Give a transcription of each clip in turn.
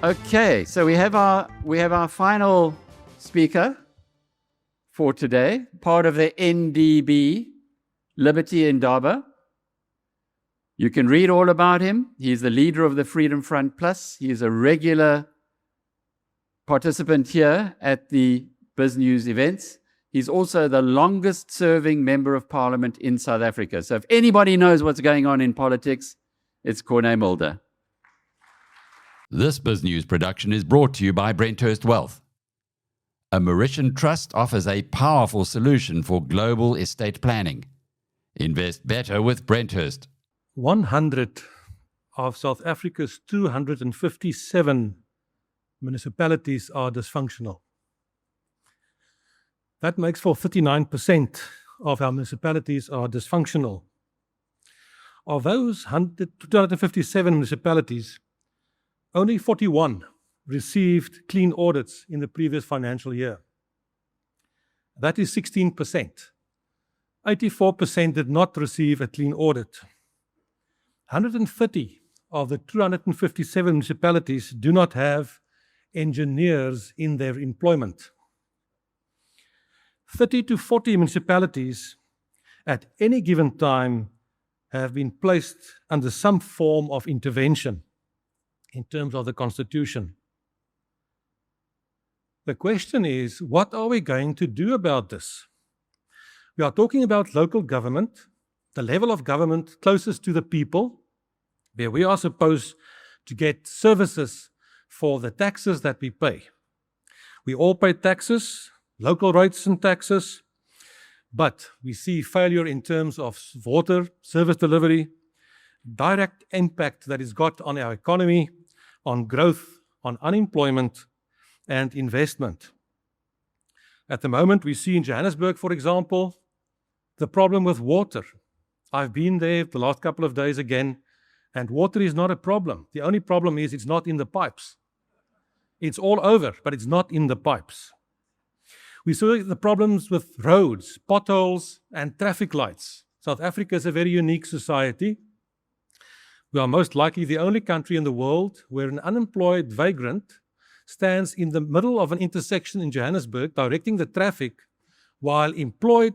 Okay, so we have our final speaker for today, part of the NDB, Liberty Indaba. You can read all about him. He's the leader of the Freedom Front Plus. He is a regular participant here at the BizNews events. He's also the longest serving member of parliament in South Africa. So if anybody knows what's going on in politics, it's Corné Mulder. This BizNews production is brought to you by Brenthurst Wealth. A Mauritian trust offers a powerful solution for global estate planning. Invest better with Brenthurst. 100 of South Africa's 257 municipalities are dysfunctional. That makes for 39% of our municipalities are dysfunctional. Of those 257 municipalities, only 41 received clean audits in the previous financial year. That is 16%. 84% did not receive a clean audit. 130 of the 257 municipalities do not have engineers in their employment. 30 to 40 municipalities at any given time have been placed under some form of intervention in terms of the Constitution. The question is, what are we going to do about this? We are talking about local government, the level of government closest to the people, where we are supposed to get services for the taxes that we pay. We all pay taxes, local rates and taxes, but we see failure in terms of water, service delivery, direct impact that it's got on our economy, on growth, on unemployment, and investment. At the moment, we see in Johannesburg, for example, the problem with water. I've been there the last couple of days again, and water is not a problem. The only problem is it's not in the pipes. It's all over, but it's not in the pipes. We saw the problems with roads, potholes, and traffic lights. South Africa is a very unique society. We are most likely the only country in the world where an unemployed vagrant stands in the middle of an intersection in Johannesburg directing the traffic while employed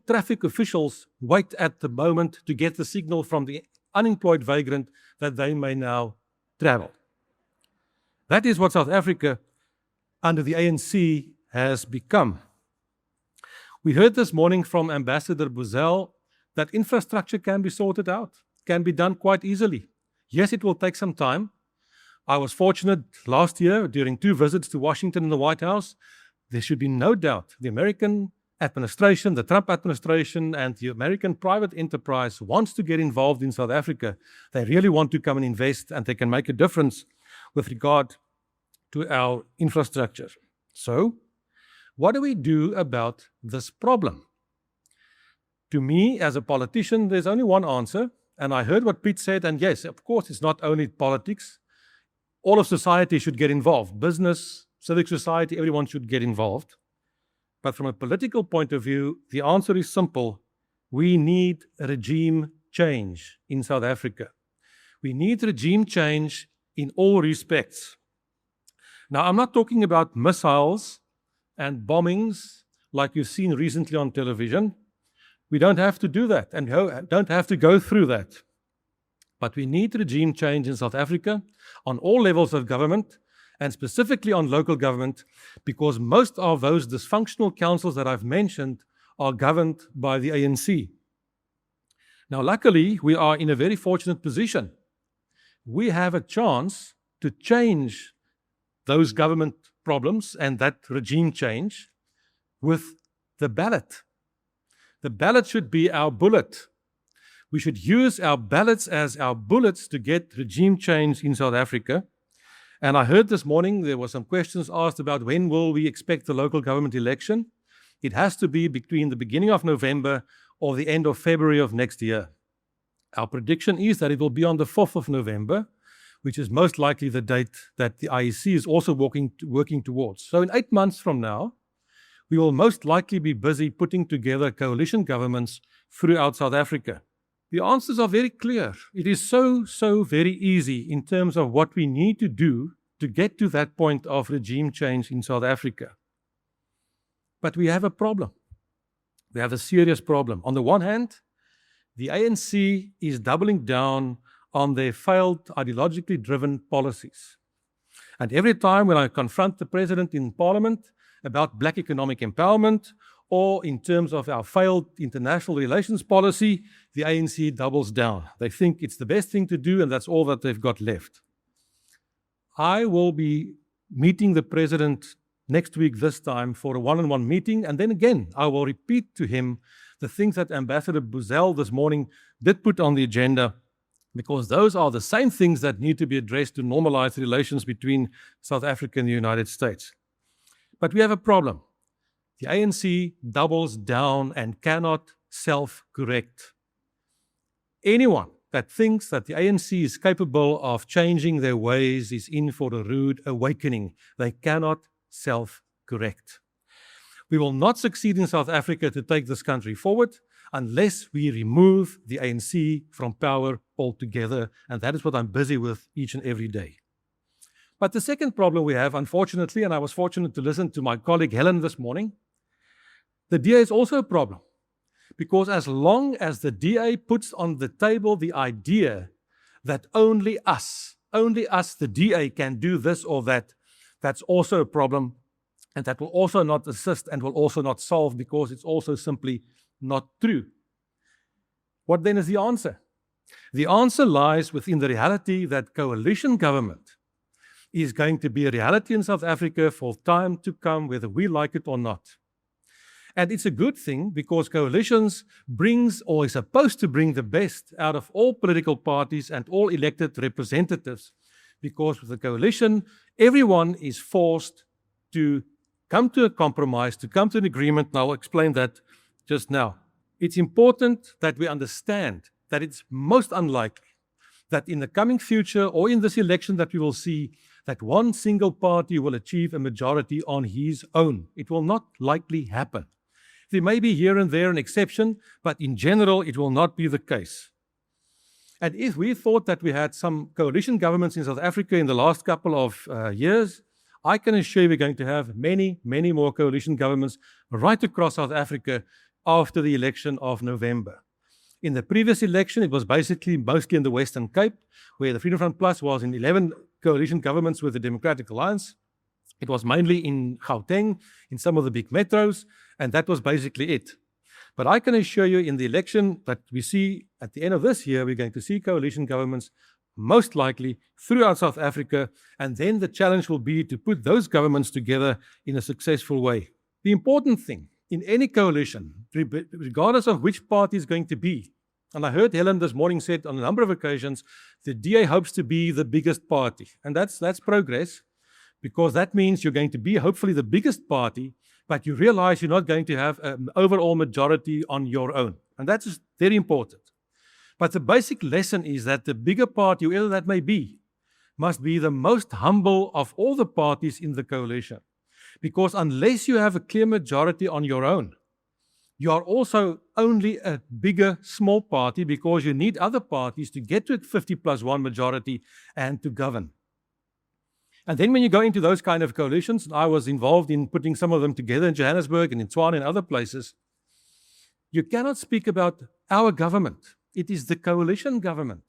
traffic officials wait at the moment to get the signal from the unemployed vagrant that they may now travel. That is what South Africa under the ANC has become. We heard this morning from Ambassador Boesel that infrastructure can be sorted out, can be done quite easily. Yes, it will take some time. I was fortunate last year during 2 visits to Washington and the White House. There should be no doubt the American administration, the Trump administration, and the American private enterprise wants to get involved in South Africa. They really want to come and invest, and they can make a difference with regard to our infrastructure. So, what do we do about this problem? To me, as a politician, there's only one answer, and I heard what Piet said, and yes, of course, it's not only politics. All of society should get involved. Business, civic society, everyone should get involved. But from a political point of view, the answer is simple. We need regime change in South Africa. We need regime change in all respects. Now, I'm not talking about missiles and bombings like you've seen recently on television. We don't have to do that and don't have to go through that. But we need regime change in South Africa on all levels of government and specifically on local government, because most of those dysfunctional councils that I've mentioned are governed by the ANC. Now, luckily, we are in a very fortunate position. We have a chance to change those government problems and that regime change with the ballot. The ballot should be our bullet. We should use our ballots as our bullets to get regime change in South Africa. And I heard this morning there were some questions asked about when will we expect the local government election. It has to be between the beginning of November or the end of February of next year. Our prediction is that it will be on the 4th of November, which is most likely the date that the IEC is also working towards. So in 8 months from now, we will most likely be busy putting together coalition governments throughout South Africa. The answers are very clear. It is so very easy in terms of what we need to do to get to that point of regime change in South Africa. But we have a problem. We have a serious problem. On the one hand, the ANC is doubling down on their failed ideologically driven policies. And every time when I confront the president in parliament about black economic empowerment or in terms of our failed international relations policy, the ANC doubles down. They think it's the best thing to do and that's all that they've got left. I will be meeting the president next week this time for a one-on-one meeting, and then again I will repeat to him the things that Ambassador Boesel this morning did put on the agenda, because those are the same things that need to be addressed to normalize the relations between South Africa and the United States. But we have a problem. The ANC doubles down and cannot self-correct. Anyone that thinks that the ANC is capable of changing their ways is in for a rude awakening. They cannot self-correct. We will not succeed in South Africa to take this country forward unless we remove the ANC from power altogether, and that is what I'm busy with each and every day. But the second problem we have, unfortunately, and I was fortunate to listen to my colleague Helen this morning, the DA is also a problem. Because as long as the DA puts on the table the idea that only us, the DA, can do this or that, that's also a problem, and that will also not assist and will also not solve, because it's also simply not true. What then is the answer? The answer lies within the reality that coalition government is going to be a reality in South Africa for time to come, whether we like it or not. And it's a good thing, because coalitions brings, or is supposed to bring, the best out of all political parties and all elected representatives. Because with the coalition, everyone is forced to come to a compromise, to come to an agreement, and I'll explain that just now. It's important that we understand that it's most unlikely that in the coming future or in this election that we will see, that one single party will achieve a majority on his own. It will not likely happen. There may be here and there an exception, but in general, it will not be the case. And if we thought that we had some coalition governments in South Africa in the last couple of years, I can assure you we're going to have many, many more coalition governments right across South Africa after the election of November. In the previous election, it was basically mostly in the Western Cape, where the Freedom Front Plus was in 11 coalition governments with the Democratic Alliance. It was mainly in Gauteng, in some of the big metros, and that was basically it. But I can assure you, in the election that we see at the end of this year, we're going to see coalition governments most likely throughout South Africa, and then the challenge will be to put those governments together in a successful way. The important thing in any coalition, regardless of which party is going to be, and I heard Helen this morning said on a number of occasions, the DA hopes to be the biggest party, and that's progress, because that means you're going to be hopefully the biggest party, but you realize you're not going to have an overall majority on your own. And that's very important. But the basic lesson is that the bigger party, whoever that may be, must be the most humble of all the parties in the coalition. Because unless you have a clear majority on your own, you are also only a bigger, small party, because you need other parties to get to a 50+1 majority and to govern. And then when you go into those kind of coalitions, and I was involved in putting some of them together in Johannesburg and in Tshwane and other places, you cannot speak about our government. It is the coalition government.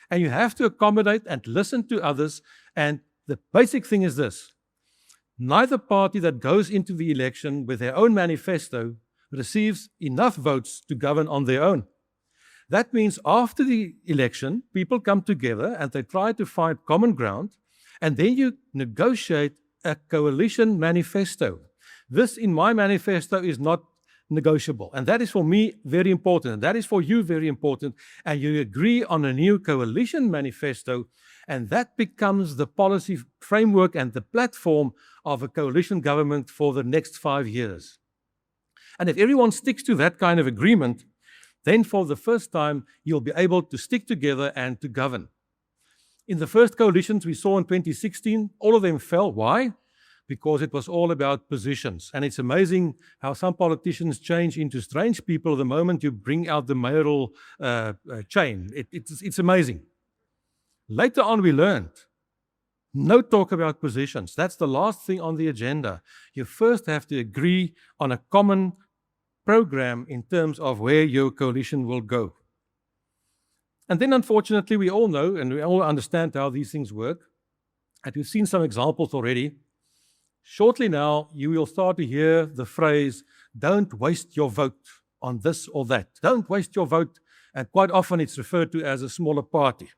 And you have to accommodate and listen to others. And the basic thing is this: neither party that goes into the election with their own manifesto receives enough votes to govern on their own. That means after the election, people come together and they try to find common ground, and then you negotiate a coalition manifesto. This, in my manifesto, is not negotiable. And that is for me very important. And that is for you very important. And you agree on a new coalition manifesto, and that becomes the policy framework and the platform of a coalition government for the next 5 years. And if everyone sticks to that kind of agreement, then for the first time, you'll be able to stick together and to govern. In the first coalitions we saw in 2016, all of them fell. Why? Because it was all about positions. And it's amazing how some politicians change into strange people the moment you bring out the mayoral chain. It's amazing. Later on we learned No talk about positions. That's the last thing on the agenda. You first have to agree on a common program in terms of where your coalition will go. And then, unfortunately, we all know and we all understand how these things work. And we've seen some examples already. Shortly now, you will start to hear the phrase, don't waste your vote on this or that. Don't waste your vote. And quite often it's referred to as a smaller party.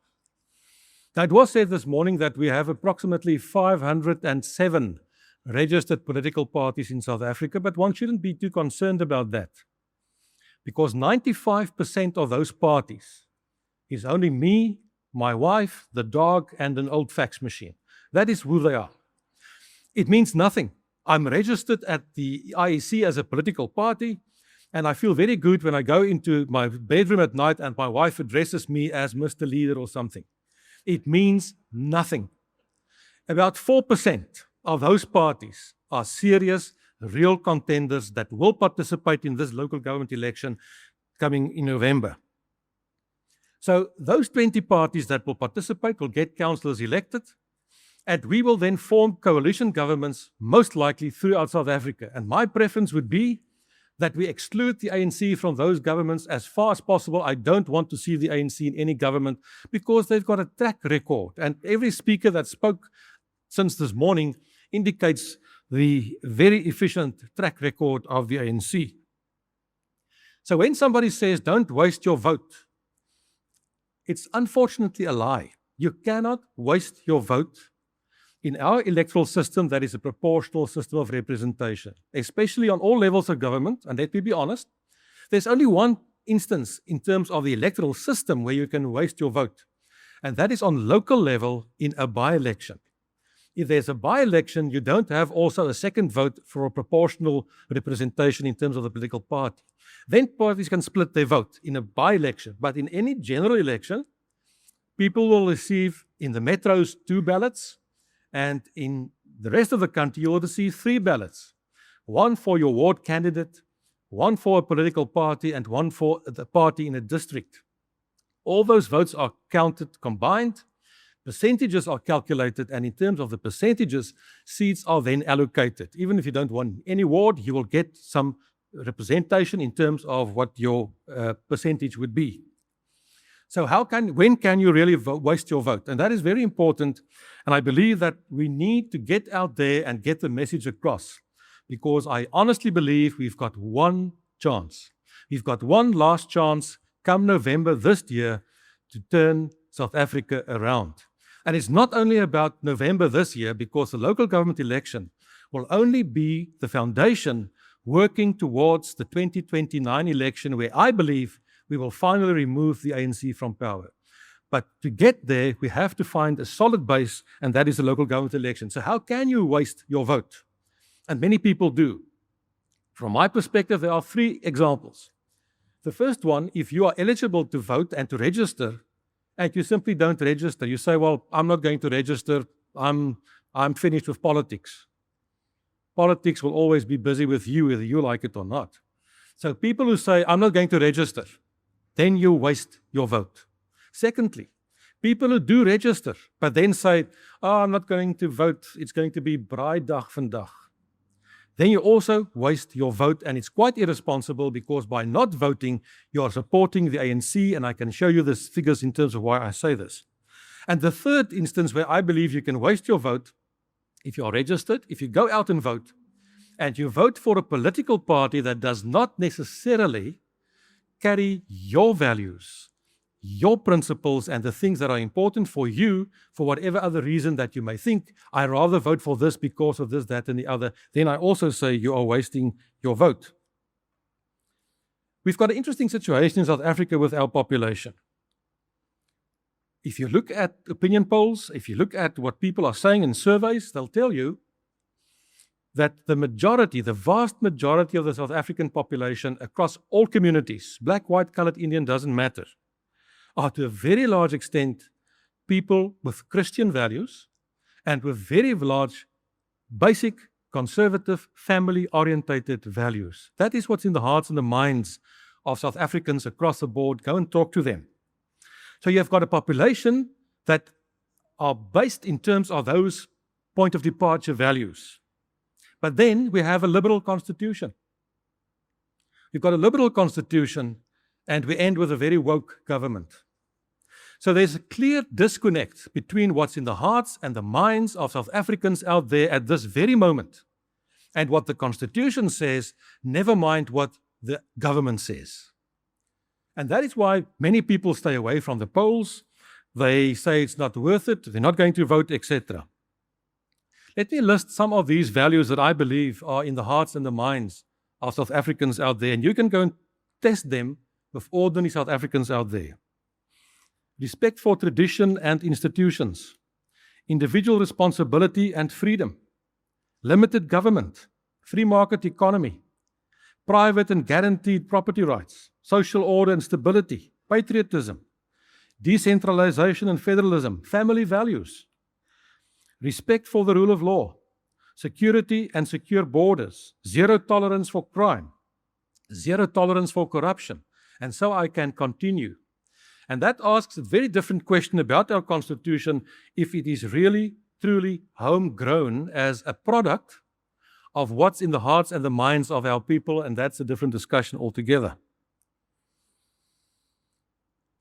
Now, it was said this morning that we have approximately 507 registered political parties in South Africa, but one shouldn't be too concerned about that, because 95% of those parties is only me, my wife, the dog, and an old fax machine. That is who they are. It means nothing. I'm registered at the IEC as a political party, and I feel very good when I go into my bedroom at night and my wife addresses me as Mr. Leader or something. It means nothing. About 4% of those parties are serious, real contenders that will participate in this local government election coming in November. So those 20 parties that will participate will get councillors elected, and we will then form coalition governments, most likely throughout South Africa. And my preference would be that we exclude the ANC from those governments as far as possible. I don't want to see the ANC in any government because they've got a track record. And every speaker that spoke since this morning indicates the very efficient track record of the ANC. So when somebody says, don't waste your vote, it's unfortunately a lie. You cannot waste your vote. In our electoral system, that is a proportional system of representation, especially on all levels of government, and let me be honest, there's only one instance in terms of the electoral system where you can waste your vote, and that is on local level in a by-election. If there's a by-election, you don't have also a second vote for a proportional representation in terms of the political party. Then parties can split their vote in a by-election, but in any general election, people will receive in the metros 2 ballots, and in the rest of the country, you will receive 3 ballots. One for your ward candidate, one for a political party, and one for the party in a district. All those votes are counted combined, percentages are calculated, and in terms of the percentages, seats are then allocated. Even if you don't want any ward, you will get some representation in terms of what your percentage would be. So when can you really waste your vote? And that is very important. And I believe that we need to get out there and get the message across, because I honestly believe we've got one chance. We've got one last chance come November this year to turn South Africa around. And it's not only about November this year, because the local government election will only be the foundation working towards the 2029 election, where I believe we will finally remove the ANC from power. But to get there, we have to find a solid base, and that is the local government election. So how can you waste your vote? And many people do. From my perspective, there are 3 examples. The first one, if you are eligible to vote and to register, and you simply don't register, you say, well, I'm not going to register, I'm finished with politics. Politics will always be busy with you, whether you like it or not. So people who say, I'm not going to register, then you waste your vote. Secondly, people who do register, but then say, I'm not going to vote, it's going to be braaidag vandag. Then you also waste your vote, and it's quite irresponsible, because by not voting, you are supporting the ANC, and I can show you the figures in terms of why I say this. And the third instance where I believe you can waste your vote, if you are registered, if you go out and vote, and you vote for a political party that does not necessarily carry your values, your principles, and the things that are important for you, for whatever other reason that you may think, I rather vote for this because of this, that, and the other, then I also say you are wasting your vote. We've got an interesting situation in South Africa with our population. If you look at opinion polls, if you look at what people are saying in surveys, they'll tell you that the majority, the vast majority of the South African population across all communities, black, white, colored, Indian, doesn't matter, are to a very large extent people with Christian values and with very large, basic, conservative, family-orientated values. That is what's in the hearts and the minds of South Africans across the board. Go and talk to them. So you've got a population that are based in terms of those point of departure values. But then we have a liberal constitution. We've got a liberal constitution, and we end with a very woke government. So there's a clear disconnect between what's in the hearts and the minds of South Africans out there at this very moment and what the Constitution says, never mind what the government says. And that is why many people stay away from the polls. They say it's not worth it, they're not going to vote, etc. Let me list some of these values that I believe are in the hearts and the minds of South Africans out there, and you can go and test them with ordinary South Africans out there. Respect for tradition and institutions, individual responsibility and freedom, limited government, free market economy, private and guaranteed property rights, social order and stability, patriotism, decentralization and federalism, family values, respect for the rule of law, security and secure borders, zero tolerance for crime, zero tolerance for corruption, and so I can continue. And that asks a very different question about our Constitution, if it is really, truly homegrown as a product of what's in the hearts and the minds of our people, and that's a different discussion altogether.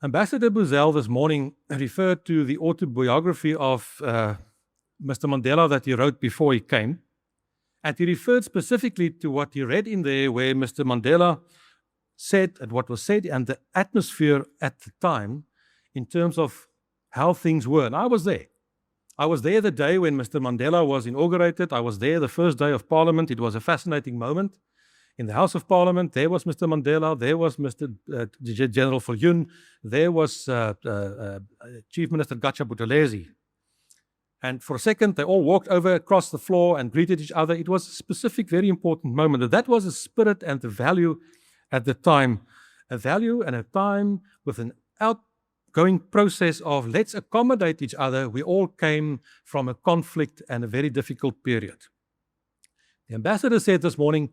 Ambassador Boesel this morning referred to the autobiography of Mr. Mandela that he wrote before he came, and he referred specifically to what he read in there, where Mr. Mandela said, and what was said, and the atmosphere at the time in terms of how things were. And I was there. I was there the day when Mr. Mandela was inaugurated. I was there the first day of Parliament. It was a fascinating moment. In the House of Parliament, there was Mr. Mandela, there was Mr. General Viljoen, there was Chief Minister Gatsha Buthelezi. And for a second, they all walked over across the floor and greeted each other. It was a specific, very important moment. That was the spirit and the value at the time. A value and a time with an outgoing process of let's accommodate each other. We all came from a conflict and a very difficult period. The ambassador said this morning,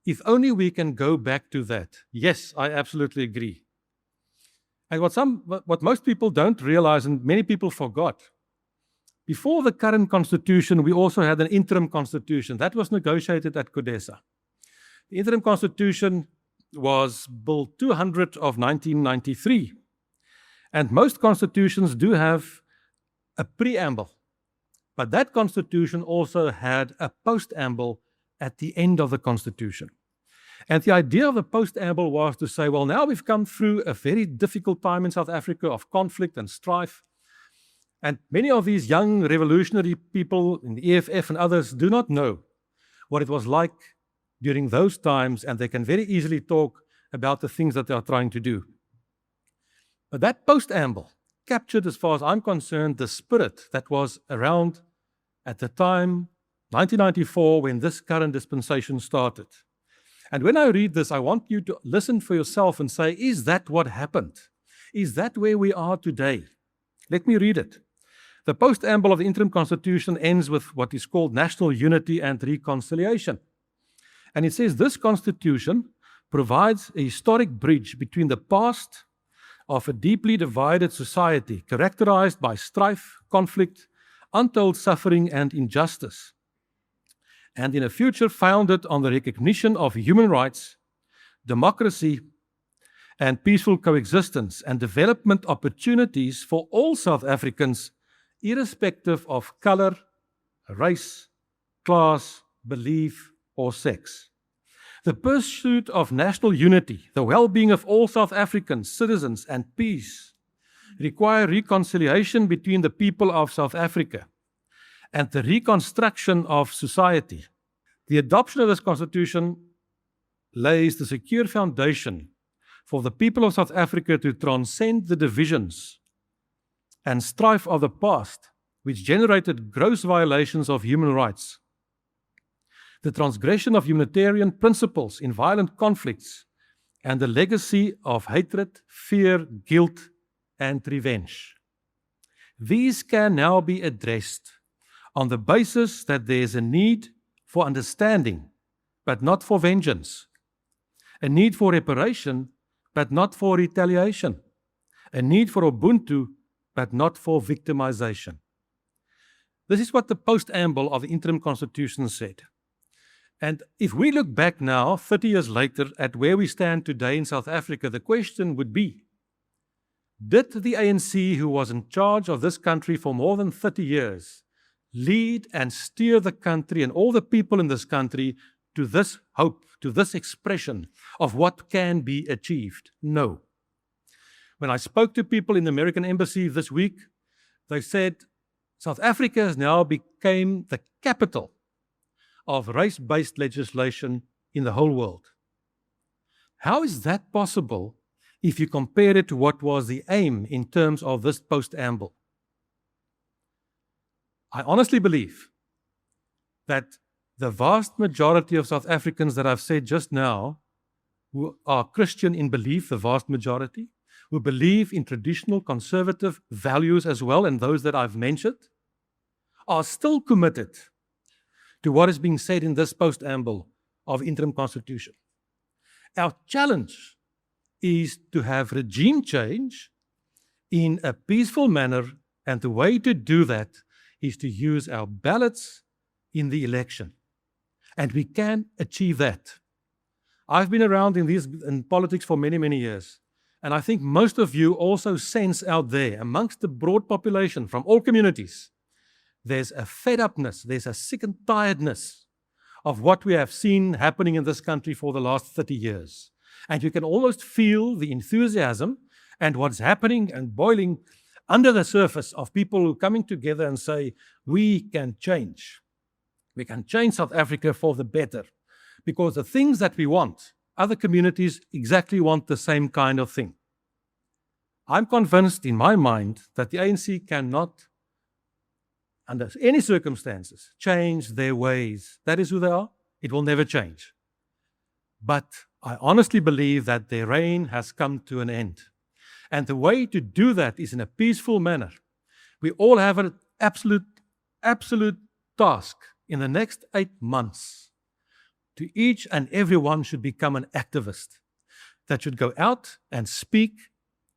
if only we can go back to that. Yes, I absolutely agree. And what most people don't realize, and many people forgot, before the current constitution, we also had an interim constitution. That was negotiated at CODESA. The interim constitution was Bill 200 of 1993. And most constitutions do have a preamble. But that constitution also had a postamble at the end of the constitution. And the idea of the postamble was to say, well, now we've come through a very difficult time in South Africa of conflict and strife. And many of these young revolutionary people in the EFF and others do not know what it was like during those times, and they can very easily talk about the things that they are trying to do. But that postamble captured, as far as I'm concerned, the spirit that was around at the time, 1994, when this current dispensation started. And when I read this, I want you to listen for yourself and say, is that what happened? Is that where we are today? Let me read it. The postamble of the interim constitution ends with what is called national unity and reconciliation. And it says this constitution provides a historic bridge between the past of a deeply divided society characterized by strife, conflict, untold suffering, and injustice, and in a future founded on the recognition of human rights, democracy, and peaceful coexistence and development opportunities for all South Africans, irrespective of color, race, class, belief, or sex. The pursuit of national unity, the well-being of all South Africans, citizens, and peace require reconciliation between the people of South Africa and the reconstruction of society. The adoption of this constitution lays the secure foundation for the people of South Africa to transcend the divisions and strife of the past, which generated gross violations of human rights, the transgression of humanitarian principles in violent conflicts, and the legacy of hatred, fear, guilt, and revenge. These can now be addressed on the basis that there is a need for understanding, but not for vengeance, a need for reparation, but not for retaliation, a need for Ubuntu, but not for victimization. This is what the post-amble of the interim constitution said. And if we look back now, 30 years later, at where we stand today in South Africa, the question would be, did the ANC, who was in charge of this country for more than 30 years, lead and steer the country and all the people in this country to this hope, to this expression of what can be achieved? No. When I spoke to people in the American Embassy this week, they said South Africa has now become the capital of race-based legislation in the whole world. How is that possible if you compare it to what was the aim in terms of this post-amble? I honestly believe that the vast majority of South Africans that I've said just now, who are Christian in belief, the vast majority, who believe in traditional conservative values as well, and those that I've mentioned, are still committed to what is being said in this post-amble of interim constitution. Our challenge is to have regime change in a peaceful manner, and the way to do that is to use our ballots in the election. And we can achieve that. I've been around in politics for many, many years, and I think most of you also sense out there, amongst the broad population from all communities, there's a fed-upness, there's a sick and tiredness of what we have seen happening in this country for the last 30 years. And you can almost feel the enthusiasm and what's happening and boiling under the surface of people who are coming together and say, we can change. We can change South Africa for the better. Because the things that we want, other communities exactly want the same kind of thing. I'm convinced in my mind that the ANC cannot, under any circumstances, change their ways. That is who they are. It will never change. But I honestly believe that their reign has come to an end. And the way to do that is in a peaceful manner. We all have an absolute task in the next 8 months. To each and everyone should become an activist that should go out and speak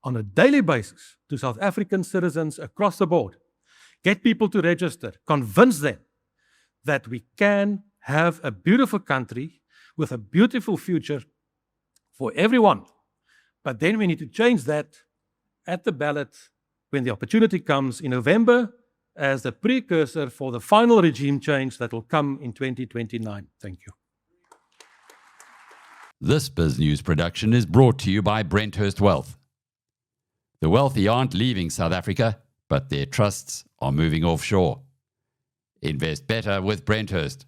on a daily basis to South African citizens across the board. Get people to register, convince them that we can have a beautiful country with a beautiful future for everyone. But then we need to change that at the ballot when the opportunity comes in November as the precursor for the final regime change that will come in 2029. Thank you. This BizNews production is brought to you by Brenthurst Wealth. The wealthy aren't leaving South Africa, but their trusts are moving offshore. Invest better with Brenthurst.